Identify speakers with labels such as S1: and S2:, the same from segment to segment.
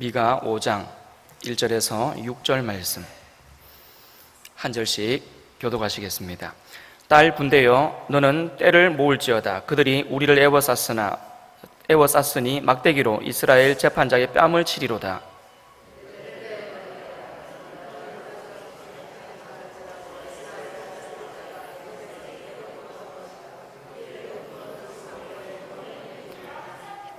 S1: 미가 5장 1절에서 6절 말씀 한 절씩 교독하시겠습니다. 딸 군대여, 너는 때를 모을지어다. 그들이 우리를 애워쌌으니 막대기로 이스라엘 재판장의 뺨을 치리로다.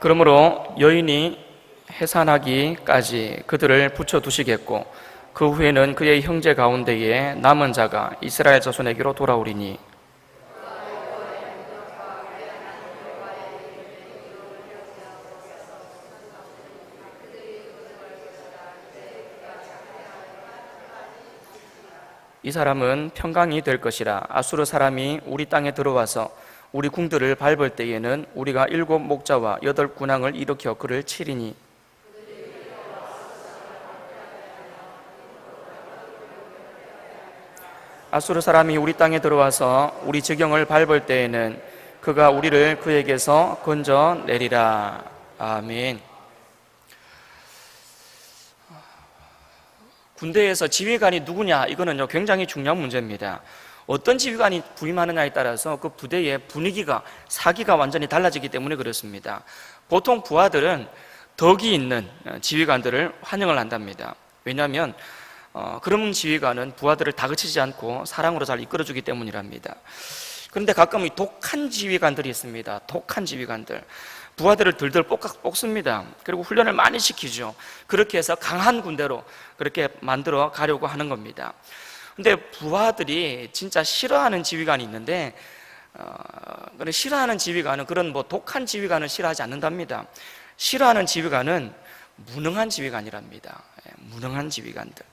S1: 그러므로 여인이 해산하기까지 그들을 붙여두시겠고 그 후에는 그의 형제 가운데에 남은 자가 이스라엘 자손에게로 돌아오리니 이 사람은 평강이 될 것이라. 아수르 사람이 우리 땅에 들어와서 우리 궁들을 밟을 때에는 우리가 7 목자와 8 군왕을 일으켜 그를 치리니 아수르 사람이 우리 땅에 들어와서 우리 지경을 밟을 때에는 그가 우리를 그에게서 건져내리라. 아멘. 군대에서 지휘관이 누구냐, 이거는요 굉장히 중요한 문제입니다. 어떤 지휘관이 부임하느냐에 따라서 그 부대의 분위기가, 사기가 완전히 달라지기 때문에 그렇습니다. 보통 부하들은 덕이 있는 지휘관들을 환영을 한답니다. 왜냐하면 그런 지휘관은 부하들을 다그치지 않고 사랑으로 잘 이끌어주기 때문이랍니다. 그런데 가끔 이 독한 지휘관들이 있습니다. 독한 지휘관들, 부하들을 들들 뽑습니다. 그리고 훈련을 많이 시키죠. 그렇게 해서 강한 군대로 그렇게 만들어 가려고 하는 겁니다. 근데 부하들이 진짜 싫어하는 지휘관이 있는데 싫어하는 지휘관은 그런 독한 지휘관을 싫어하지 않는답니다. 싫어하는 지휘관은 무능한 지휘관이랍니다. 무능한 지휘관들.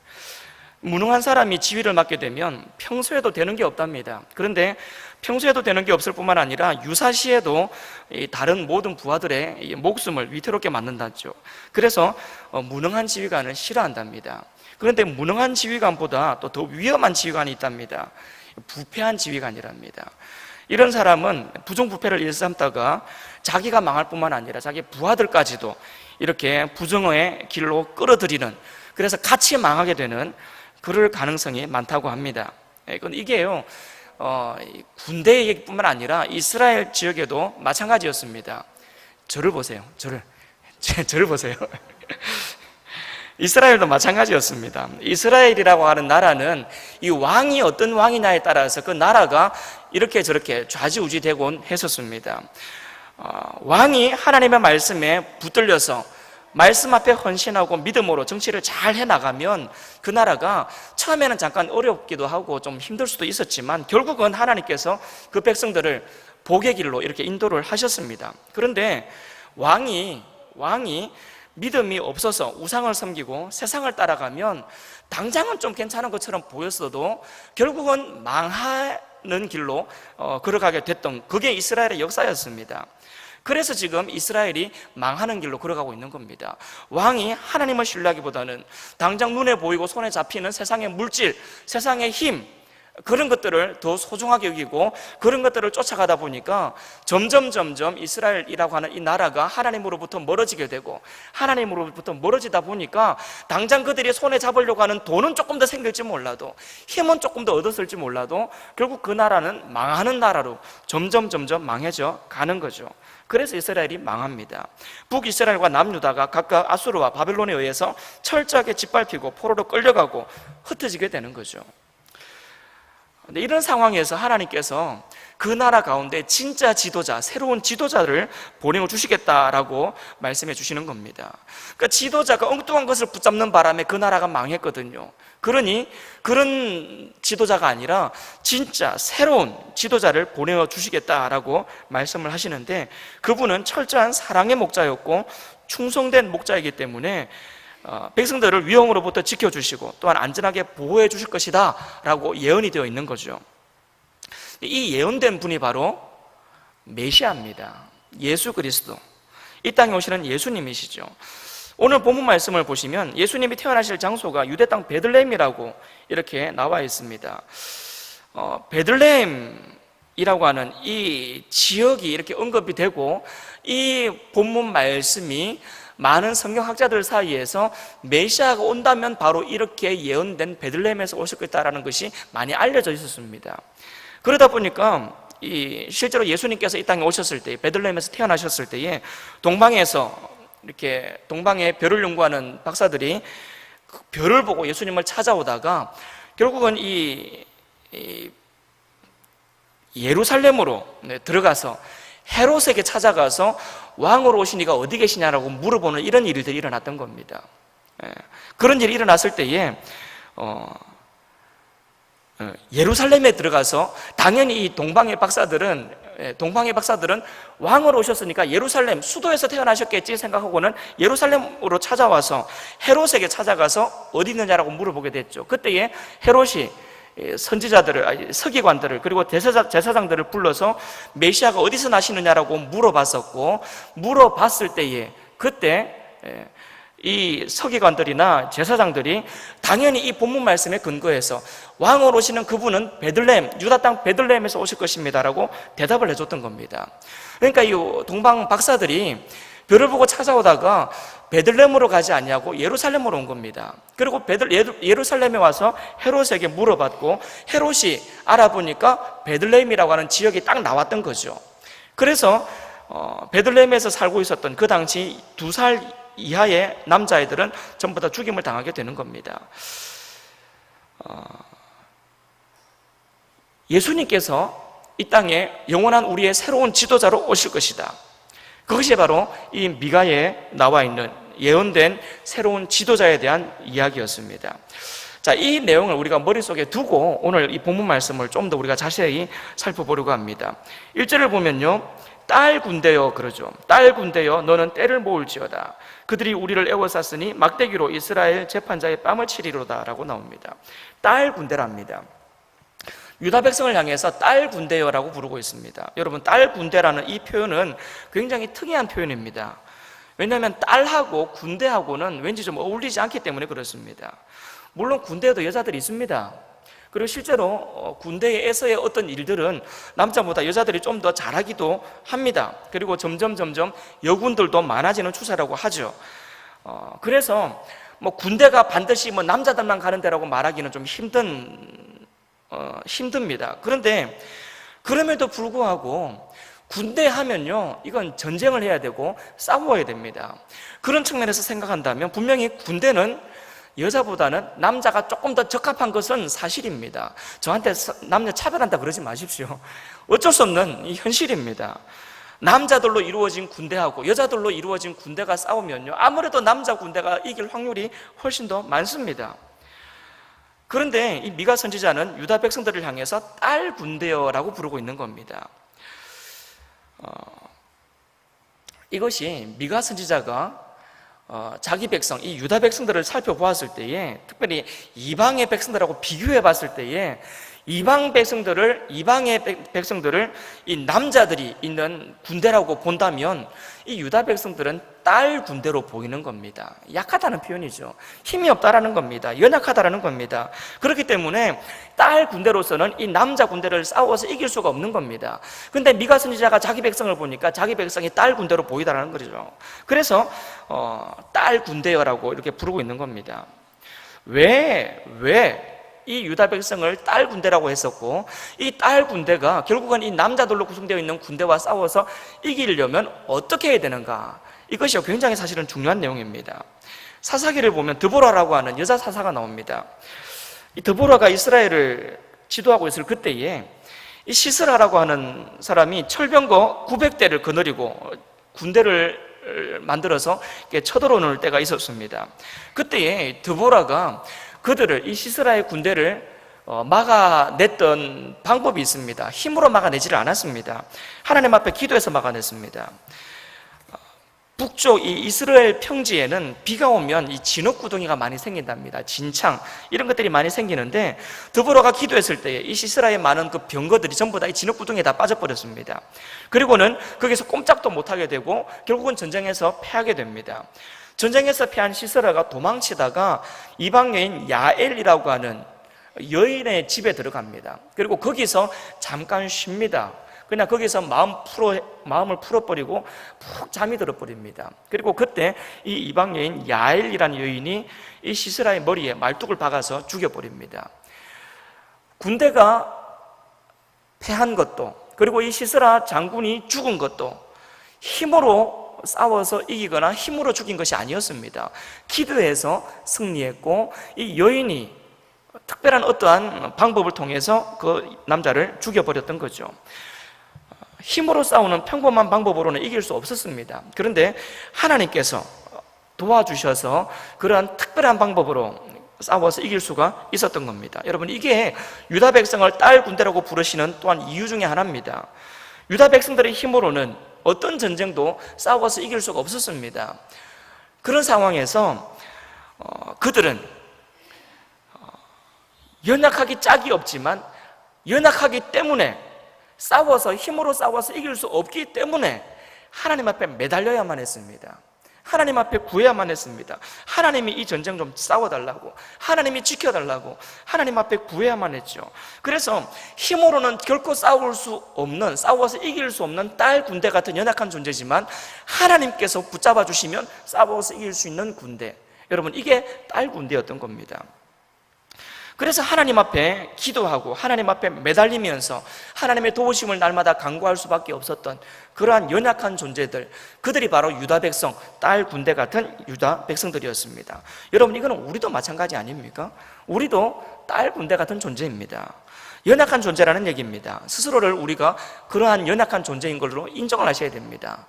S1: 무능한 사람이 지휘를 맡게 되면 평소에도 되는 게 없답니다. 그런데 평소에도 되는 게 없을 뿐만 아니라 유사시에도 다른 모든 부하들의 목숨을 위태롭게 만든다죠. 그래서 무능한 지휘관을 싫어한답니다. 그런데 무능한 지휘관보다 또 더 위험한 지휘관이 있답니다. 부패한 지휘관이랍니다. 이런 사람은 부정부패를 일삼다가 자기가 망할 뿐만 아니라 자기 부하들까지도 이렇게 부정의 길로 끌어들이는, 그래서 같이 망하게 되는 그럴 가능성이 많다고 합니다. 이게요 군대 얘기뿐만 아니라 이스라엘 지역에도 마찬가지였습니다. 저를 보세요. 저를 보세요. 이스라엘도 마찬가지였습니다. 이스라엘이라고 하는 나라는 이 왕이 어떤 왕이냐에 따라서 그 나라가 이렇게 저렇게 좌지우지되곤 했었습니다. 왕이 하나님의 말씀에 붙들려서 말씀 앞에 헌신하고 믿음으로 정치를 잘 해나가면 그 나라가 처음에는 잠깐 어렵기도 하고 좀 힘들 수도 있었지만 결국은 하나님께서 그 백성들을 복의 길로 이렇게 인도를 하셨습니다. 그런데 왕이 믿음이 없어서 우상을 섬기고 세상을 따라가면 당장은 좀 괜찮은 것처럼 보였어도 결국은 망하는 길로 걸어가게 됐던, 그게 이스라엘의 역사였습니다. 그래서 지금 이스라엘이 망하는 길로 걸어가고 있는 겁니다. 왕이 하나님을 신뢰하기보다는 당장 눈에 보이고 손에 잡히는 세상의 물질, 세상의 힘, 그런 것들을 더 소중하게 여기고 그런 것들을 쫓아가다 보니까 점점 이스라엘이라고 하는 이 나라가 하나님으로부터 멀어지게 되고, 하나님으로부터 멀어지다 보니까 당장 그들이 손에 잡으려고 하는 돈은 조금 더 생길지 몰라도, 힘은 조금 더 얻었을지 몰라도 결국 그 나라는 망하는 나라로 점점 망해져 가는 거죠. 그래서 이스라엘이 망합니다. 북이스라엘과 남유다가 각각 아수르와 바벨론에 의해서 철저하게 짓밟히고 포로로 끌려가고 흩어지게 되는 거죠. 근데 이런 상황에서 하나님께서 그 나라 가운데 진짜 지도자, 새로운 지도자를 보내어 주시겠다라고 말씀해 주시는 겁니다. 그러니까 지도자가 엉뚱한 것을 붙잡는 바람에 그 나라가 망했거든요. 그러니 그런 지도자가 아니라 진짜 새로운 지도자를 보내어 주시겠다라고 말씀을 하시는데, 그분은 철저한 사랑의 목자였고 충성된 목자이기 때문에 백성들을 위험으로부터 지켜주시고 또한 안전하게 보호해 주실 것이다 라고 예언이 되어 있는 거죠. 이 예언된 분이 바로 메시아입니다. 예수 그리스도, 이 땅에 오시는 예수님이시죠. 오늘 본문 말씀을 보시면 예수님이 태어나실 장소가 유대 땅 베들레헴이라고 이렇게 나와 있습니다. 베들레헴이라고 하는 이 지역이 이렇게 언급이 되고, 이 본문 말씀이 많은 성경학자들 사이에서 메시아가 온다면 바로 이렇게 예언된 베들레헴에서 오실 것이다라는 것이 많이 알려져 있었습니다. 그러다 보니까 실제로 예수님께서 이 땅에 오셨을 때, 베들레헴에서 태어나셨을 때에 동방에서 이렇게 동방의 별을 연구하는 박사들이 그 별을 보고 예수님을 찾아오다가 결국은 이 예루살렘으로 들어가서 헤롯에게 찾아가서 왕으로 오신 이가 어디 계시냐라고 물어보는 이런 일들이 일어났던 겁니다. 그런 일이 일어났을 때에 예루살렘에 들어가서 당연히 이 동방의 박사들은 왕으로 오셨으니까 예루살렘 수도에서 태어나셨겠지 생각하고는 예루살렘으로 찾아와서 헤롯에게 찾아가서 어디 있느냐라고 물어보게 됐죠. 그때에 헤롯이 선지자들을, 서기관들을, 그리고 제사장들을 불러서 메시아가 어디서 나시느냐라고 물어봤을 때에 그때 이 서기관들이나 제사장들이 당연히 이 본문 말씀에 근거해서 왕으로 오시는 그분은 베들레헴, 유다 땅 베들레헴에서 오실 것입니다라고 대답을 해줬던 겁니다. 그러니까 이 동방 박사들이 별을 보고 찾아오다가 베들레헴으로 가지 않냐고 예루살렘으로 온 겁니다. 그리고 예루살렘에 와서 헤롯에게 물어봤고 헤롯이 알아보니까 베들레헴이라고 하는 지역이 딱 나왔던 거죠. 그래서 베들레헴에서 살고 있었던 그 당시 2살 이하의 남자애들은 전부 다 죽임을 당하게 되는 겁니다. 예수님께서 이 땅에 영원한 우리의 새로운 지도자로 오실 것이다. 그것이 바로 이 미가에 나와 있는 예언된 새로운 지도자에 대한 이야기였습니다. 자, 이 내용을 우리가 머릿속에 두고 오늘 이 본문 말씀을 좀 더 우리가 자세히 살펴보려고 합니다. 1절을 보면요, 딸 군대여 그러죠. 딸 군대여 너는 때를 모을지어다. 그들이 우리를 애워쌌으니 막대기로 이스라엘 재판자의 뺨을 치리로다 라고 나옵니다. 딸 군대랍니다. 유다 백성을 향해서 딸 군대여라고 부르고 있습니다. 여러분, 딸 군대라는 이 표현은 굉장히 특이한 표현입니다. 왜냐하면 딸하고 군대하고는 왠지 좀 어울리지 않기 때문에 그렇습니다. 물론 군대에도 여자들이 있습니다. 그리고 실제로 군대에서의 어떤 일들은 남자보다 여자들이 좀 더 잘하기도 합니다. 그리고 점점 여군들도 많아지는 추세라고 하죠. 그래서 군대가 반드시 남자들만 가는 데라고 말하기는 좀 힘듭니다. 그런데 그럼에도 불구하고 군대 하면요, 이건 전쟁을 해야 되고 싸워야 됩니다. 그런 측면에서 생각한다면 분명히 군대는 여자보다는 남자가 조금 더 적합한 것은 사실입니다. 저한테 남녀 차별한다 그러지 마십시오. 어쩔 수 없는 이 현실입니다. 남자들로 이루어진 군대하고 여자들로 이루어진 군대가 싸우면요, 아무래도 남자 군대가 이길 확률이 훨씬 더 많습니다. 그런데 이 미가 선지자는 유다 백성들을 향해서 딸 군대여라고 부르고 있는 겁니다. 이것이 미가 선지자가 자기 백성, 이 유다 백성들을 살펴보았을 때에, 특별히 이방의 백성들하고 비교해 봤을 때에 이방의 백성들을 이 남자들이 있는 군대라고 본다면 이 유다 백성들은 딸 군대로 보이는 겁니다. 약하다는 표현이죠. 힘이 없다라는 겁니다. 연약하다라는 겁니다. 그렇기 때문에 딸 군대로서는 이 남자 군대를 싸워서 이길 수가 없는 겁니다. 근데 미가 선지자가 자기 백성을 보니까 자기 백성이 딸 군대로 보이다라는 거죠. 그래서 딸 군대여라고 이렇게 부르고 있는 겁니다. 왜 이 유다 백성을 딸 군대라고 했었고, 이 딸 군대가 결국은 이 남자들로 구성되어 있는 군대와 싸워서 이기려면 어떻게 해야 되는가? 이것이 굉장히 사실은 중요한 내용입니다. 사사기를 보면 드보라라고 하는 여자 사사가 나옵니다. 이 드보라가 이스라엘을 지도하고 있을 그때에 이 시스라라고 하는 사람이 철병거 900대를 거느리고 군대를 만들어서 쳐들어오는 때가 있었습니다. 그때에 드보라가 그들을, 이 시스라의 군대를 막아냈던 방법이 있습니다. 힘으로 막아내지를 않았습니다. 하나님 앞에 기도해서 막아냈습니다. 북쪽 이 이스라엘 평지에는 비가 오면 이 진흙구덩이가 많이 생긴답니다. 진창 이런 것들이 많이 생기는데 드보라가 기도했을 때에 이 시스라의 많은 그 병거들이 전부 다 이 진흙구덩이에 다 빠져버렸습니다. 그리고는 거기서 꼼짝도 못하게 되고 결국은 전쟁에서 패하게 됩니다. 전쟁에서 패한 시스라가 도망치다가 이방 여인 야엘이라고 하는 여인의 집에 들어갑니다. 그리고 거기서 잠깐 쉽니다. 그냥 거기서 마음을 풀어버리고 푹 잠이 들어버립니다. 그리고 그때 이 이방 여인 야엘이라는 여인이 이 시스라의 머리에 말뚝을 박아서 죽여버립니다. 군대가 패한 것도, 그리고 이 시스라 장군이 죽은 것도 힘으로 싸워서 이기거나 힘으로 죽인 것이 아니었습니다. 기도해서 승리했고, 이 여인이 특별한 어떠한 방법을 통해서 그 남자를 죽여버렸던 거죠. 힘으로 싸우는 평범한 방법으로는 이길 수 없었습니다. 그런데 하나님께서 도와주셔서 그러한 특별한 방법으로 싸워서 이길 수가 있었던 겁니다. 여러분, 이게 유다 백성을 딸 군대라고 부르시는 또한 이유 중에 하나입니다. 유다 백성들의 힘으로는 어떤 전쟁도 싸워서 이길 수가 없었습니다. 그런 상황에서 그들은 연약하기 짝이 없지만 연약하기 때문에 힘으로 싸워서 이길 수 없기 때문에 하나님 앞에 매달려야만 했습니다. 하나님 앞에 구해야만 했습니다. 하나님이 이 전쟁 좀 싸워달라고, 하나님이 지켜달라고 하나님 앞에 구해야만 했죠. 그래서 힘으로는 결코 싸워서 이길 수 없는 딸 군대 같은 연약한 존재지만 하나님께서 붙잡아 주시면 싸워서 이길 수 있는 군대, 여러분, 이게 딸 군대였던 겁니다. 그래서 하나님 앞에 기도하고 하나님 앞에 매달리면서 하나님의 도우심을 날마다 간구할 수밖에 없었던 그러한 연약한 존재들, 그들이 바로 유다 백성, 딸 군대 같은 유다 백성들이었습니다. 여러분, 이거는 우리도 마찬가지 아닙니까? 우리도 딸 군대 같은 존재입니다. 연약한 존재라는 얘기입니다. 스스로를 우리가 그러한 연약한 존재인 걸로 인정을 하셔야 됩니다.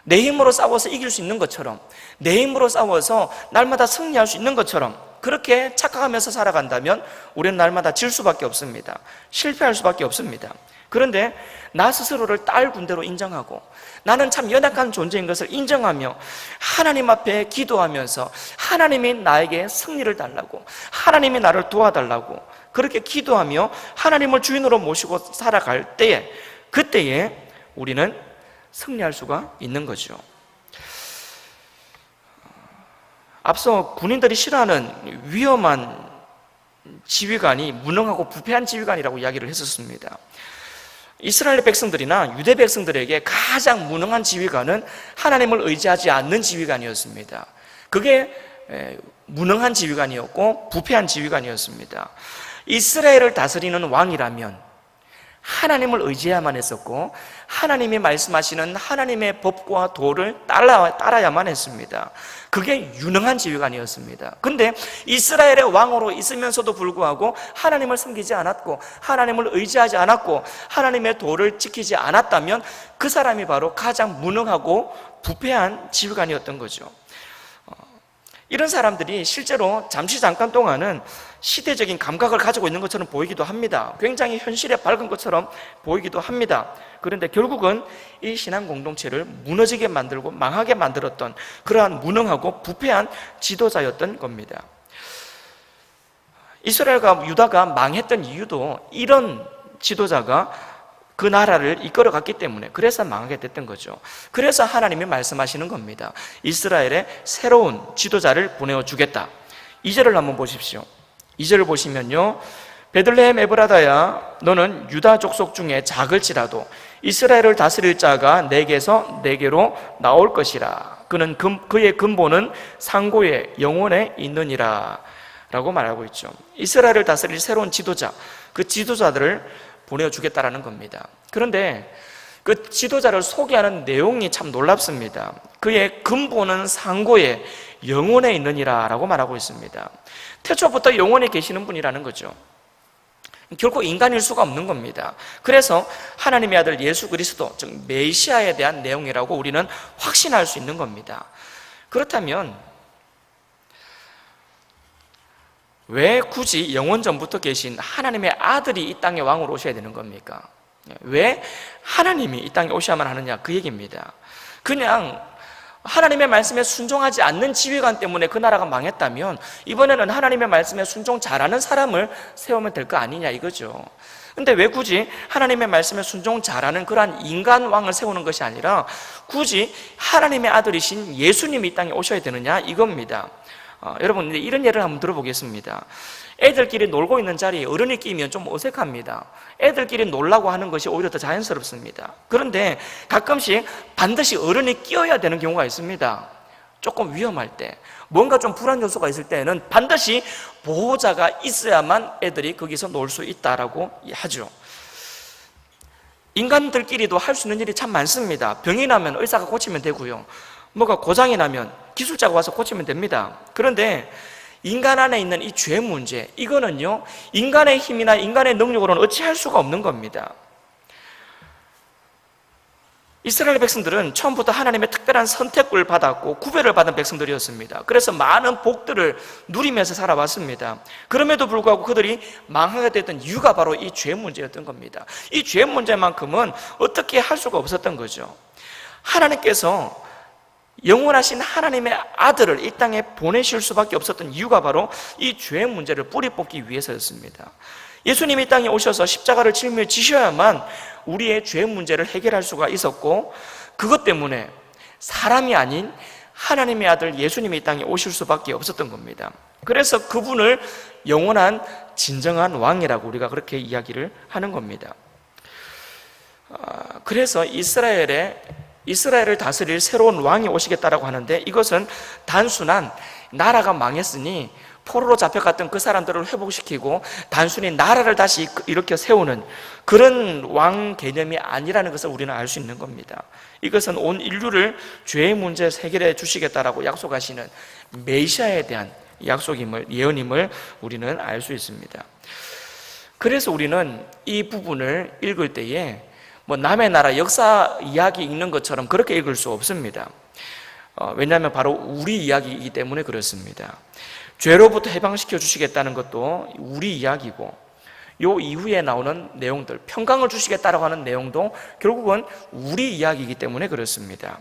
S1: 내 힘으로 싸워서 이길 수 있는 것처럼, 내 힘으로 싸워서 날마다 승리할 수 있는 것처럼 그렇게 착각하면서 살아간다면 우리는 날마다 질 수밖에 없습니다. 실패할 수밖에 없습니다. 그런데 나 스스로를 딸 군대로 인정하고 나는 참 연약한 존재인 것을 인정하며 하나님 앞에 기도하면서 하나님이 나에게 승리를 달라고, 하나님이 나를 도와달라고 그렇게 기도하며 하나님을 주인으로 모시고 살아갈 때에, 그때에 우리는 승리할 수가 있는 거죠. 앞서 군인들이 싫어하는 위험한 지휘관이 무능하고 부패한 지휘관이라고 이야기를 했었습니다. 이스라엘 백성들이나 유대 백성들에게 가장 무능한 지휘관은 하나님을 의지하지 않는 지휘관이었습니다. 그게 무능한 지휘관이었고 부패한 지휘관이었습니다. 이스라엘을 다스리는 왕이라면 하나님을 의지해야만 했었고 하나님이 말씀하시는 하나님의 법과 도를 따라야만 했습니다. 그게 유능한 지휘관이었습니다. 근데 이스라엘의 왕으로 있으면서도 불구하고 하나님을 섬기지 않았고 하나님을 의지하지 않았고 하나님의 도를 지키지 않았다면 그 사람이 바로 가장 무능하고 부패한 지휘관이었던 거죠. 이런 사람들이 실제로 잠깐 동안은 시대적인 감각을 가지고 있는 것처럼 보이기도 합니다. 굉장히 현실에 밝은 것처럼 보이기도 합니다. 그런데 결국은 이 신앙 공동체를 무너지게 만들고 망하게 만들었던 그러한 무능하고 부패한 지도자였던 겁니다. 이스라엘과 유다가 망했던 이유도 이런 지도자가 그 나라를 이끌어갔기 때문에, 그래서 망하게 됐던 거죠. 그래서 하나님이 말씀하시는 겁니다. 이스라엘에 새로운 지도자를 보내주겠다. 2절을 한번 보십시오. 2절을 보시면요, 베들레헴 에브라다야, 너는 유다 족속 중에 작을지라도 이스라엘을 다스릴 자가 내게서 내게로 나올 것이라. 그의 근본은 상고의 영원에 있느니라 라고 말하고 있죠. 이스라엘을 다스릴 새로운 지도자, 그 지도자들을 보내주겠다라는 겁니다. 그런데 그 지도자를 소개하는 내용이 참 놀랍습니다. 그의 근본은 상고에 영원에 있느니라 라고 말하고 있습니다. 태초부터 영원에 계시는 분이라는 거죠. 결코 인간일 수가 없는 겁니다. 그래서 하나님의 아들 예수 그리스도, 즉 메시아에 대한 내용이라고 우리는 확신할 수 있는 겁니다. 그렇다면 왜 굳이 영원 전부터 계신 하나님의 아들이 이 땅에 왕으로 오셔야 되는 겁니까? 왜 하나님이 이 땅에 오셔야만 하느냐, 그 얘기입니다. 그냥 하나님의 말씀에 순종하지 않는 지휘관 때문에 그 나라가 망했다면 이번에는 하나님의 말씀에 순종 잘하는 사람을 세우면 될 거 아니냐 이거죠. 근데 왜 굳이 하나님의 말씀에 순종 잘하는 그러한 인간 왕을 세우는 것이 아니라 굳이 하나님의 아들이신 예수님이 이 땅에 오셔야 되느냐 이겁니다. 여러분 이런 예를 한번 들어보겠습니다. 애들끼리 놀고 있는 자리에 어른이 끼면 좀 어색합니다. 애들끼리 놀라고 하는 것이 오히려 더 자연스럽습니다. 그런데 가끔씩 반드시 어른이 끼어야 되는 경우가 있습니다. 조금 위험할 때, 뭔가 좀 불안 요소가 있을 때는 반드시 보호자가 있어야만 애들이 거기서 놀 수 있다라고 하죠. 인간들끼리도 할 수 있는 일이 참 많습니다. 병이 나면 의사가 고치면 되고요, 뭐가 고장이 나면 기술자가 와서 고치면 됩니다. 그런데 인간 안에 있는 이 죄 문제, 이거는요 인간의 힘이나 인간의 능력으로는 어찌할 수가 없는 겁니다. 이스라엘 백성들은 처음부터 하나님의 특별한 선택을 받았고 구별을 받은 백성들이었습니다. 그래서 많은 복들을 누리면서 살아왔습니다. 그럼에도 불구하고 그들이 망하게 됐던 이유가 바로 이 죄 문제였던 겁니다. 이 죄 문제만큼은 어떻게 할 수가 없었던 거죠. 하나님께서 영원하신 하나님의 아들을 이 땅에 보내실 수밖에 없었던 이유가 바로 이 죄 문제를 뿌리 뽑기 위해서였습니다. 예수님이 이 땅에 오셔서 십자가를 지셔야만 우리의 죄 문제를 해결할 수가 있었고, 그것 때문에 사람이 아닌 하나님의 아들 예수님이 이 땅에 오실 수밖에 없었던 겁니다. 그래서 그분을 영원한 진정한 왕이라고 우리가 그렇게 이야기를 하는 겁니다. 그래서 이스라엘을 다스릴 새로운 왕이 오시겠다라고 하는데, 이것은 단순한 나라가 망했으니 포로로 잡혀갔던 그 사람들을 회복시키고 단순히 나라를 다시 일으켜 세우는 그런 왕 개념이 아니라는 것을 우리는 알 수 있는 겁니다. 이것은 온 인류를 죄의 문제에서 해결해 주시겠다라고 약속하시는 메시아에 대한 예언임을 우리는 알 수 있습니다. 그래서 우리는 이 부분을 읽을 때에 남의 나라 역사 이야기 읽는 것처럼 그렇게 읽을 수 없습니다. 왜냐하면 바로 우리 이야기이기 때문에 그렇습니다. 죄로부터 해방시켜 주시겠다는 것도 우리 이야기고, 요 이후에 나오는 내용들, 평강을 주시겠다라고 하는 내용도 결국은 우리 이야기이기 때문에 그렇습니다.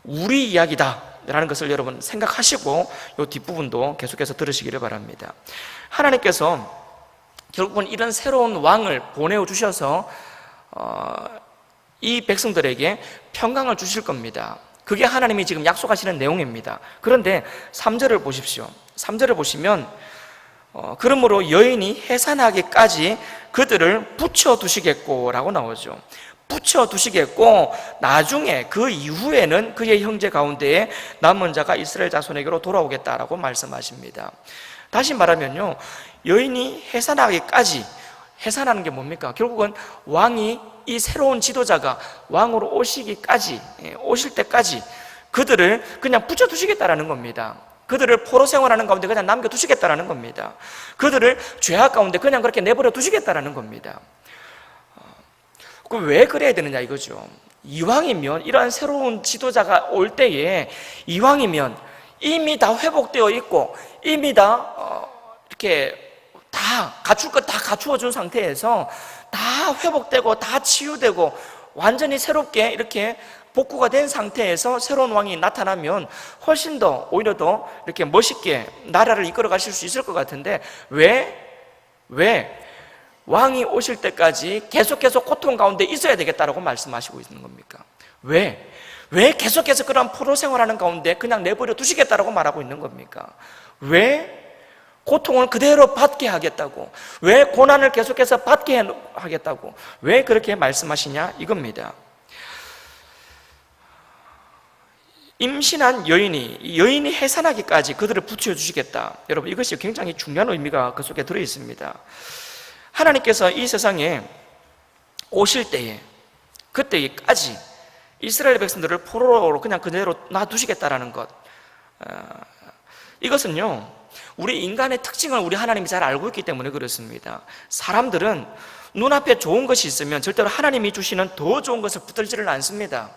S1: 우리 이야기다라는 것을 여러분 생각하시고 요 뒷부분도 계속해서 들으시기를 바랍니다. 하나님께서 결국은 이런 새로운 왕을 보내주셔서 이 백성들에게 평강을 주실 겁니다. 그게 하나님이 지금 약속하시는 내용입니다. 그런데 3절을 보십시오. 3절을 보시면 그러므로 여인이 해산하기까지 그들을 붙여두시겠고 라고 나오죠. 붙여두시겠고, 나중에 그 이후에는 그의 형제 가운데에 남은 자가 이스라엘 자손에게로 돌아오겠다라고 말씀하십니다. 다시 말하면요, 여인이 해산하기까지, 해산하는 게 뭡니까? 결국은 왕이, 이 새로운 지도자가 왕으로 오실 때까지 그들을 그냥 붙여두시겠다라는 겁니다. 그들을 포로 생활하는 가운데 그냥 남겨두시겠다라는 겁니다. 그들을 죄악 가운데 그냥 그렇게 내버려 두시겠다라는 겁니다. 왜 그래야 되느냐 이거죠. 이왕이면, 이러한 새로운 지도자가 올 때에 이왕이면 이미 다 회복되어 있고 이미 다 이렇게 다 갖출 것 다 갖추어 준 상태에서 다 회복되고 다 치유되고 완전히 새롭게 이렇게 복구가 된 상태에서 새로운 왕이 나타나면 훨씬 더, 오히려 더 이렇게 멋있게 나라를 이끌어 가실 수 있을 것 같은데, 왜 왕이 오실 때까지 계속해서 고통 가운데 있어야 되겠다라고 말씀하시고 있는 겁니까? 왜 계속해서 그런 포로 생활하는 가운데 그냥 내버려 두시겠다라고 말하고 있는 겁니까? 왜 고통을 그대로 받게 하겠다고, 왜 고난을 계속해서 받게 하겠다고, 왜 그렇게 말씀하시냐 이겁니다. 임신한 여인이 해산하기까지 그들을 붙여주시겠다. 여러분, 이것이 굉장히 중요한 의미가 그 속에 들어있습니다. 하나님께서 이 세상에 오실 때에, 그때까지 이스라엘 백성들을 포로로 그냥 그대로 놔두시겠다라는 것, 이것은요, 우리 인간의 특징을 우리 하나님이 잘 알고 있기 때문에 그렇습니다. 사람들은 눈앞에 좋은 것이 있으면 절대로 하나님이 주시는 더 좋은 것을 붙들지를 않습니다.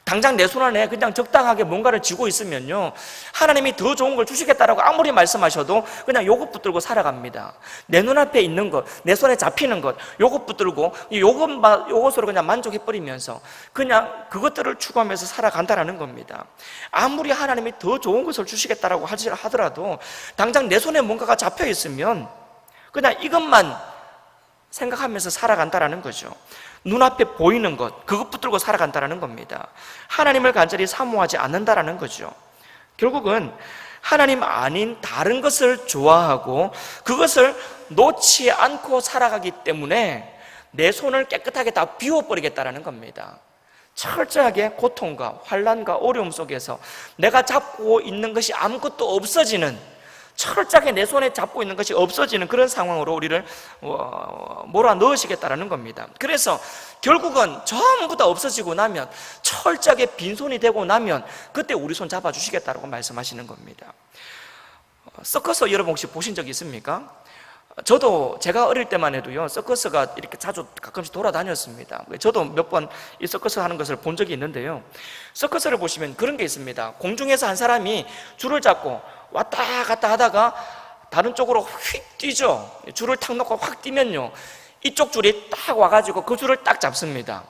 S1: 당장 내 손 안에 그냥 적당하게 뭔가를 쥐고 있으면요, 하나님이 더 좋은 걸 주시겠다라고 아무리 말씀하셔도 그냥 요것 붙들고 살아갑니다. 내 눈앞에 있는 것, 내 손에 잡히는 것, 요것 붙들고 요것으로 그냥 만족해버리면서 그냥 그것들을 추구하면서 살아간다는 겁니다. 아무리 하나님이 더 좋은 것을 주시겠다라고 하더라도 당장 내 손에 뭔가가 잡혀 있으면 그냥 이것만 생각하면서 살아간다는 거죠. 눈앞에 보이는 것, 그것 붙들고 살아간다는 겁니다. 하나님을 간절히 사모하지 않는다는 거죠. 결국은 하나님 아닌 다른 것을 좋아하고 그것을 놓지 않고 살아가기 때문에 내 손을 깨끗하게 다 비워버리겠다라는 겁니다. 철저하게 고통과 환난과 어려움 속에서 내가 잡고 있는 것이 아무것도 없어지는, 철저하게 내 손에 잡고 있는 것이 없어지는 그런 상황으로 우리를 몰아넣으시겠다라는 겁니다. 그래서 결국은 전부 다 없어지고 나면, 철저하게 빈손이 되고 나면 그때 우리 손 잡아주시겠다라고 말씀하시는 겁니다. 서커스 여러분 혹시 보신 적 있습니까? 저도 제가 어릴 때만 해도요, 서커스가 이렇게 자주 가끔씩 돌아다녔습니다. 저도 몇 번 이 서커스 하는 것을 본 적이 있는데요, 서커스를 보시면 그런 게 있습니다. 공중에서 한 사람이 줄을 잡고 왔다 갔다 하다가 다른 쪽으로 휙 뛰죠. 줄을 탁 놓고 확 뛰면요, 이쪽 줄이 딱 와가지고 그 줄을 딱 잡습니다.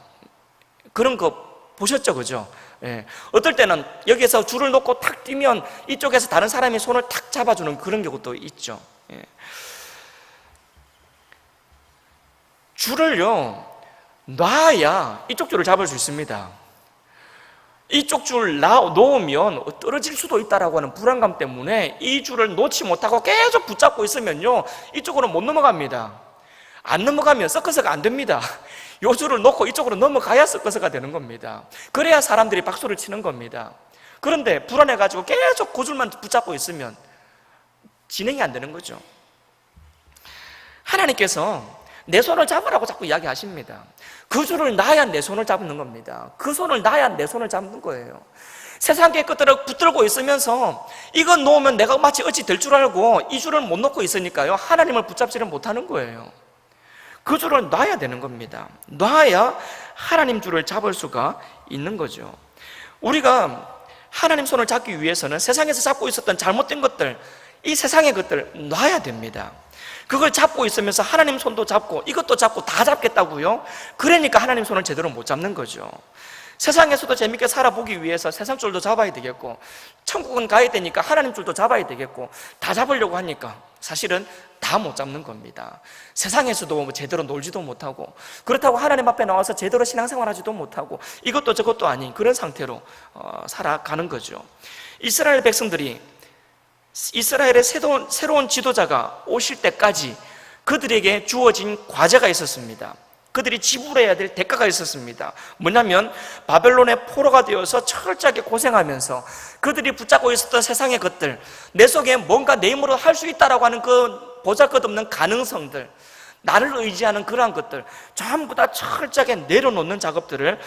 S1: 그런 거 보셨죠, 그죠? 예. 어떨 때는 여기서 줄을 놓고 탁 뛰면 이쪽에서 다른 사람이 손을 탁 잡아주는 그런 경우도 있죠. 예. 줄을요, 놔야 이쪽 줄을 잡을 수 있습니다. 이쪽 줄 놓으면 떨어질 수도 있다라고 하는 불안감 때문에 이 줄을 놓지 못하고 계속 붙잡고 있으면요, 이쪽으로 못 넘어갑니다. 안 넘어가면 서커스가 안 됩니다. 이 줄을 놓고 이쪽으로 넘어가야 서커스가 되는 겁니다. 그래야 사람들이 박수를 치는 겁니다. 그런데 불안해가지고 계속 그 줄만 붙잡고 있으면 진행이 안 되는 거죠. 하나님께서 내 손을 잡으라고 자꾸 이야기하십니다. 그 줄을 놔야 내 손을 잡는 겁니다. 그 손을 놔야 내 손을 잡는 거예요. 세상의 것들을 붙들고 있으면서 이건 놓으면 내가 마치 어찌 될 줄 알고 이 줄을 못 놓고 있으니까요, 하나님을 붙잡지를 못하는 거예요. 그 줄을 놔야 되는 겁니다. 놔야 하나님 줄을 잡을 수가 있는 거죠. 우리가 하나님 손을 잡기 위해서는 세상에서 잡고 있었던 잘못된 것들, 이 세상의 것들 놔야 됩니다. 그걸 잡고 있으면서 하나님 손도 잡고 이것도 잡고 다 잡겠다고요? 그러니까 하나님 손을 제대로 못 잡는 거죠. 세상에서도 재밌게 살아보기 위해서 세상 줄도 잡아야 되겠고, 천국은 가야 되니까 하나님 줄도 잡아야 되겠고, 다 잡으려고 하니까 사실은 다 못 잡는 겁니다. 세상에서도 제대로 놀지도 못하고, 그렇다고 하나님 앞에 나와서 제대로 신앙생활 하지도 못하고, 이것도 저것도 아닌 그런 상태로 살아가는 거죠. 이스라엘 백성들이, 이스라엘의 새로운 지도자가 오실 때까지 그들에게 주어진 과제가 있었습니다. 그들이 지불해야 될 대가가 있었습니다. 뭐냐면 바벨론의 포로가 되어서 철저하게 고생하면서 그들이 붙잡고 있었던 세상의 것들, 내 속에 뭔가 내 힘으로 할 수 있다라고 하는 그 보잘것없는 가능성들, 나를 의지하는 그러한 것들 전부 다 철저하게 내려놓는 작업들을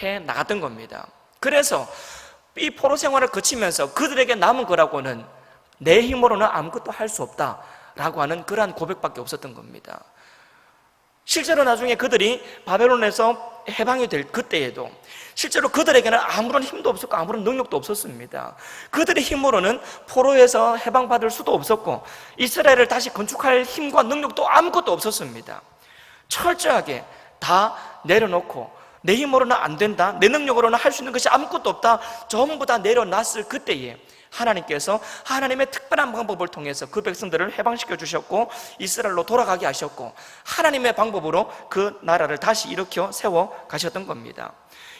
S1: 해 나갔던 겁니다. 그래서 이 포로 생활을 거치면서 그들에게 남은 거라고는 내 힘으로는 아무것도 할 수 없다라고 하는 그러한 고백밖에 없었던 겁니다. 실제로 나중에 그들이 바벨론에서 해방이 될 그때에도 실제로 그들에게는 아무런 힘도 없었고 아무런 능력도 없었습니다. 그들의 힘으로는 포로에서 해방받을 수도 없었고 이스라엘을 다시 건축할 힘과 능력도 아무것도 없었습니다. 철저하게 다 내려놓고 내 힘으로는 안 된다, 내 능력으로는 할 수 있는 것이 아무것도 없다, 전부 다 내려놨을 그때에 하나님께서 하나님의 특별한 방법을 통해서 그 백성들을 해방시켜 주셨고 이스라엘로 돌아가게 하셨고 하나님의 방법으로 그 나라를 다시 일으켜 세워 가셨던 겁니다.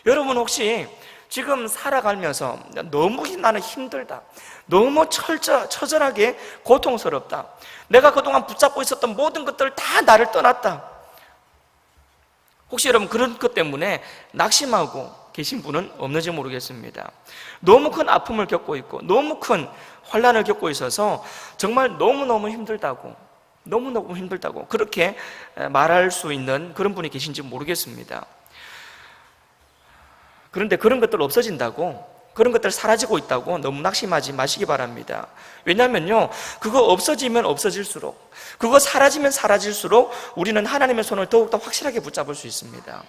S1: 여러분 혹시 지금 살아가면서 너무 나는 힘들다, 너무 처절하게 고통스럽다, 내가 그동안 붙잡고 있었던 모든 것들 다 나를 떠났다, 혹시 여러분 그런 것 때문에 낙심하고 계신 분은 없는지 모르겠습니다. 너무 큰 아픔을 겪고 있고 너무 큰 환난을 겪고 있어서 정말 너무너무 힘들다고 그렇게 말할 수 있는 그런 분이 계신지 모르겠습니다. 그런데 그런 것들 없어진다고, 그런 것들 사라지고 있다고 너무 낙심하지 마시기 바랍니다. 왜냐하면요, 그거 없어지면 없어질수록, 그거 사라지면 사라질수록 우리는 하나님의 손을 더욱더 확실하게 붙잡을 수 있습니다.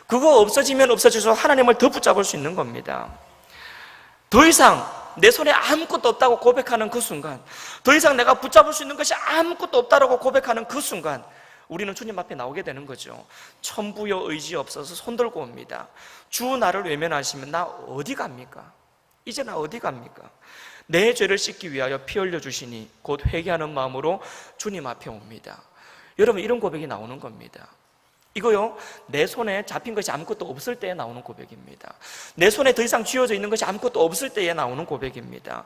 S1: 그거 없어지면 없어질수록 하나님을 더 붙잡을 수 있는 겁니다. 더 이상 내 손에 아무것도 없다고 고백하는 그 순간, 더 이상 내가 붙잡을 수 있는 것이 아무것도 없다고 고백하는 그 순간 우리는 주님 앞에 나오게 되는 거죠. 천부여 의지 없어서 손 들고 옵니다. 주 나를 외면하시면 나 어디 갑니까? 이제 나 어디 갑니까? 내 죄를 씻기 위하여 피 흘려 주시니 곧 회개하는 마음으로 주님 앞에 옵니다. 여러분 이런 고백이 나오는 겁니다. 이거요, 내 손에 잡힌 것이 아무것도 없을 때에 나오는 고백입니다. 내 손에 더 이상 쥐어져 있는 것이 아무것도 없을 때에 나오는 고백입니다.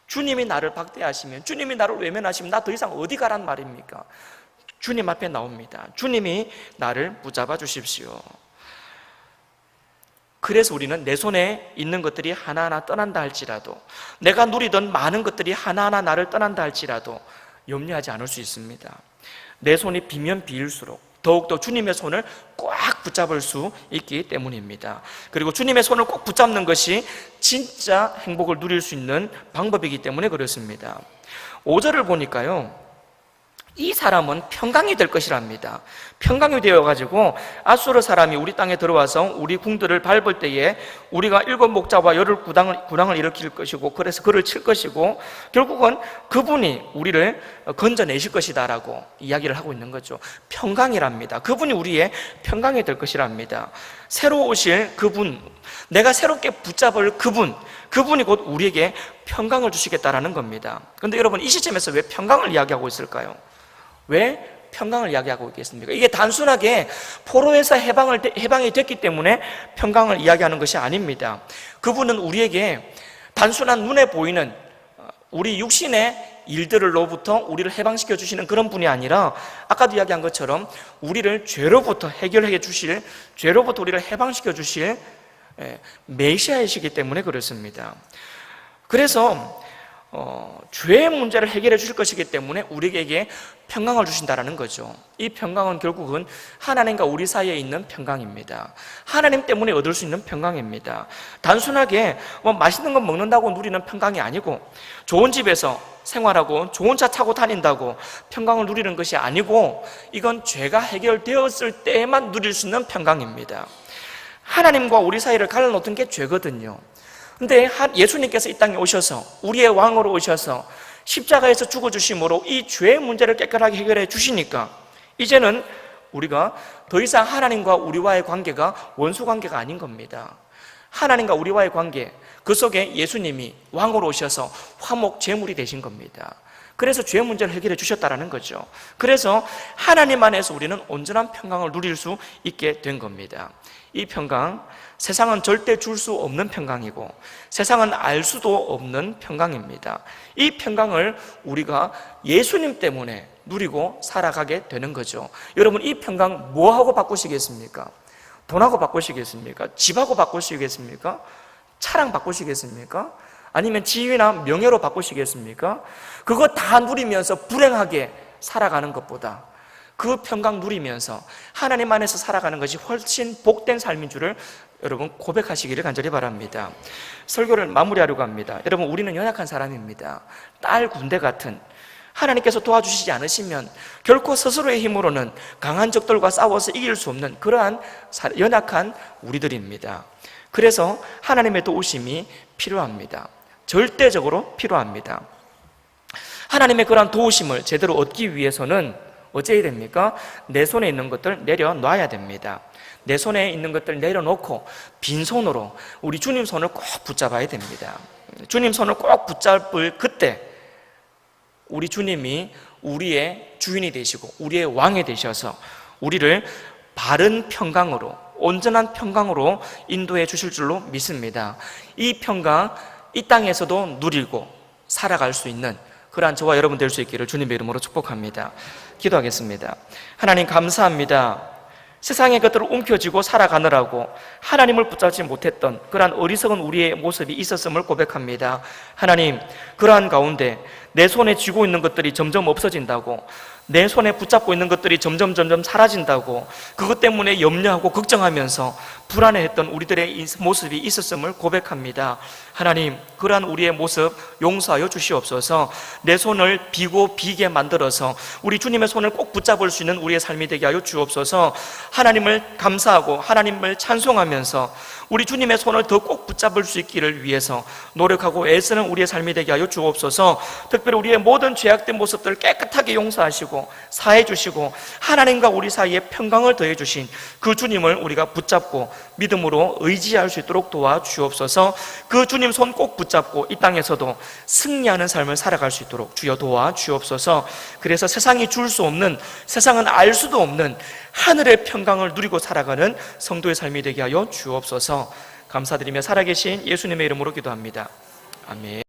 S1: 주님이 나를 박대하시면, 주님이 나를 외면하시면 나 더 이상 어디 가란 말입니까? 주님 앞에 나옵니다. 주님이 나를 붙잡아 주십시오. 그래서 우리는 내 손에 있는 것들이 하나하나 떠난다 할지라도, 내가 누리던 많은 것들이 하나하나 나를 떠난다 할지라도 염려하지 않을 수 있습니다. 내 손이 비면 비일수록 더욱더 주님의 손을 꽉 붙잡을 수 있기 때문입니다. 그리고 주님의 손을 꼭 붙잡는 것이 진짜 행복을 누릴 수 있는 방법이기 때문에 그렇습니다. 5절을 보니까요, 이 사람은 평강이 될 것이랍니다. 평강이 되어가지고 아수르 사람이 우리 땅에 들어와서 우리 궁들을 밟을 때에 우리가 7 목자와 12 군왕을 일으킬 것이고, 그래서 그를 칠 것이고, 결국은 그분이 우리를 건져내실 것이다라고 이야기를 하고 있는 거죠. 평강이랍니다. 그분이 우리의 평강이 될 것이랍니다. 새로 오실 그분, 내가 새롭게 붙잡을 그분이 곧 우리에게 평강을 주시겠다라는 겁니다. 그런데 여러분, 이 시점에서 왜 평강을 이야기하고 있을까요? 왜 평강을 이야기하고 있겠습니까? 이게 단순하게 포로에서 해방이 됐기 때문에 평강을 이야기하는 것이 아닙니다. 그분은 우리에게 단순한 눈에 보이는 우리 육신의 일들로부터 우리를 해방시켜 주시는 그런 분이 아니라, 아까도 이야기한 것처럼 우리를 죄로부터 해결해 주실, 죄로부터 우리를 해방시켜 주실 메시아이시기 때문에 그렇습니다. 그래서 죄의 문제를 해결해 주실 것이기 때문에 우리에게 평강을 주신다는 거죠. 이 평강은 결국은 하나님과 우리 사이에 있는 평강입니다. 하나님 때문에 얻을 수 있는 평강입니다. 단순하게 맛있는 거 먹는다고 누리는 평강이 아니고, 좋은 집에서 생활하고 좋은 차 타고 다닌다고 평강을 누리는 것이 아니고, 이건 죄가 해결되었을 때에만 누릴 수 있는 평강입니다. 하나님과 우리 사이를 갈라놓던 게 죄거든요. 근데 예수님께서 이 땅에 오셔서, 우리의 왕으로 오셔서 십자가에서 죽어주심으로 이 죄의 문제를 깨끗하게 해결해 주시니까 이제는 우리가 더 이상 하나님과 우리와의 관계가 원수 관계가 아닌 겁니다. 하나님과 우리와의 관계, 그 속에 예수님이 왕으로 오셔서 화목 제물이 되신 겁니다. 그래서 죄의 문제를 해결해 주셨다는 거죠. 그래서 하나님 안에서 우리는 온전한 평강을 누릴 수 있게 된 겁니다. 이 평강, 세상은 절대 줄 수 없는 평강이고 세상은 알 수도 없는 평강입니다. 이 평강을 우리가 예수님 때문에 누리고 살아가게 되는 거죠. 여러분, 이 평강 뭐하고 바꾸시겠습니까? 돈하고 바꾸시겠습니까? 집하고 바꾸시겠습니까? 차랑 바꾸시겠습니까? 아니면 지위나 명예로 바꾸시겠습니까? 그거 다 누리면서 불행하게 살아가는 것보다 그 평강 누리면서 하나님 안에서 살아가는 것이 훨씬 복된 삶인 줄을 여러분 고백하시기를 간절히 바랍니다. 설교를 마무리하려고 합니다. 여러분, 우리는 연약한 사람입니다. 딸 군대 같은, 하나님께서 도와주시지 않으시면 결코 스스로의 힘으로는 강한 적들과 싸워서 이길 수 없는 그러한 연약한 우리들입니다. 그래서 하나님의 도우심이 필요합니다. 절대적으로 필요합니다. 하나님의 그러한 도우심을 제대로 얻기 위해서는 어째야 됩니까? 내 손에 있는 것들 내려놔야 됩니다. 내 손에 있는 것들 내려놓고 빈손으로 우리 주님 손을 꼭 붙잡아야 됩니다. 주님 손을 꼭 붙잡을 그때 우리 주님이 우리의 주인이 되시고 우리의 왕이 되셔서 우리를 바른 평강으로, 온전한 평강으로 인도해 주실 줄로 믿습니다. 이 평강, 이 땅에서도 누리고 살아갈 수 있는 그러한 저와 여러분 될 수 있기를 주님의 이름으로 축복합니다. 기도하겠습니다. 하나님, 감사합니다. 세상의 것들을 움켜쥐고 살아가느라고 하나님을 붙잡지 못했던 그러한 어리석은 우리의 모습이 있었음을 고백합니다. 하나님, 그러한 가운데 내 손에 쥐고 있는 것들이 점점 없어진다고, 내 손에 붙잡고 있는 것들이 점점 사라진다고, 그것 때문에 염려하고 걱정하면서 불안해했던 우리들의 모습이 있었음을 고백합니다. 하나님, 그러한 우리의 모습 용서하여 주시옵소서. 내 손을 비게 만들어서 우리 주님의 손을 꼭 붙잡을 수 있는 우리의 삶이 되게 하여 주옵소서. 하나님을 감사하고 하나님을 찬송하면서 우리 주님의 손을 더 꼭 붙잡을 수 있기를 위해서 노력하고 애쓰는 우리의 삶이 되게 하여 주옵소서. 특별히 특별히 우리의 모든 죄악된 모습들을 깨끗하게 용서하시고 사해 주시고 하나님과 우리 사이에 평강을 더해 주신 그 주님을 우리가 붙잡고 믿음으로 의지할 수 있도록 도와주옵소서. 그 주님 손 꼭 붙잡고 이 땅에서도 승리하는 삶을 살아갈 수 있도록 주여 도와주옵소서. 그래서 세상이 줄 수 없는, 세상은 알 수도 없는 하늘의 평강을 누리고 살아가는 성도의 삶이 되게 하여 주옵소서. 감사드리며 살아계신 예수님의 이름으로 기도합니다. 아멘.